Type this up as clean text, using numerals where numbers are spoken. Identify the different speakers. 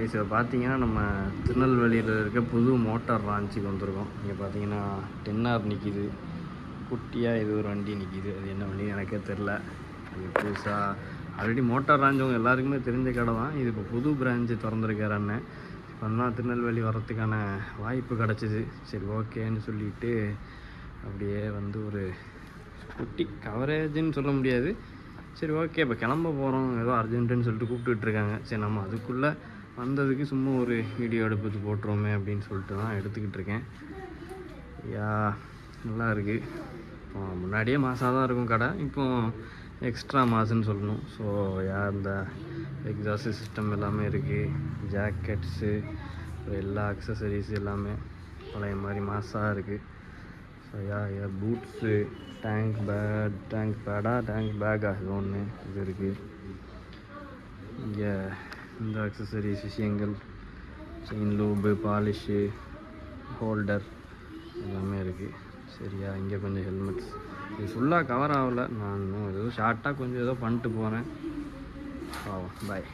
Speaker 1: Guys இப்போ பார்த்தீங்கன்னா நம்ம திருநெல்வேலியில் இருக்க புது மோட்டார் லான்ச்சுக்கு வந்திருக்கோம். இங்கே பார்த்தீங்கன்னா 10R நிற்கிது, குட்டியாக இது ஒரு வண்டி நிற்கிது. அது என்ன வண்டி எனக்கே தெரில. அது புதுசாக ஆல்ரெடி மோட்டார் லான்ச்சவங்க எல்லாருக்குமே தெரிஞ்ச கடை தான். இது இப்போ புது பிரான்ச்சு திறந்துருக்கார் அண்ணன். இப்போ தான் திருநெல்வேலி வரத்துக்கான வாய்ப்பு கிடச்சிது. சரி ஓகேன்னு சொல்லிவிட்டு அப்படியே வந்து ஒரு குட்டி கவரேஜுன்னு சொல்ல முடியாது. சரி ஓகே இப்போ கிளம்ப போகிறோம், ஏதோ அர்ஜென்ட்டுன்னு சொல்லிட்டு கூப்பிட்டுட்ருக்காங்க. சரி நம்ம அதுக்குள்ளே வந்ததுக்கு சும்மா ஒரு வீடியோ எடுப்பது போட்டுருவோமே அப்படின்னு சொல்லிட்டு தான் எடுத்துக்கிட்டு இருக்கேன். யா நல்லா இருக்குது. இப்போ முன்னாடியே மாசாக தான் இருக்கும் கடை, இப்போ எக்ஸ்ட்ரா மாசுன்னு சொல்லணும். ஸோ இந்த எக்ஸாஸ்ட் சிஸ்டம் எல்லாமே இருக்குது, ஜாக்கெட்ஸு, எல்லா அக்சசரிஸ் எல்லாமே பழைய மாதிரி மாசாக இருக்குது. ஸோ பூட்ஸு, டேங்க் பேக்கா இது ஒன்று இது இருக்குது. இங்கே இந்த அக்சசரிஸ் விஷயங்கள், செயின் லூபு, பாலிஷு, ஹோல்டர் எல்லாமே இருக்குது. சரியா, இங்கே கொஞ்சம் ஹெல்மெட்ஸ். இது ஃபுல்லாக கவர் ஆகலை, நான் ஏதோ ஷார்ட்டாக கொஞ்சம் ஏதோ பண்ணிட்டு போகிறேன். பாய்.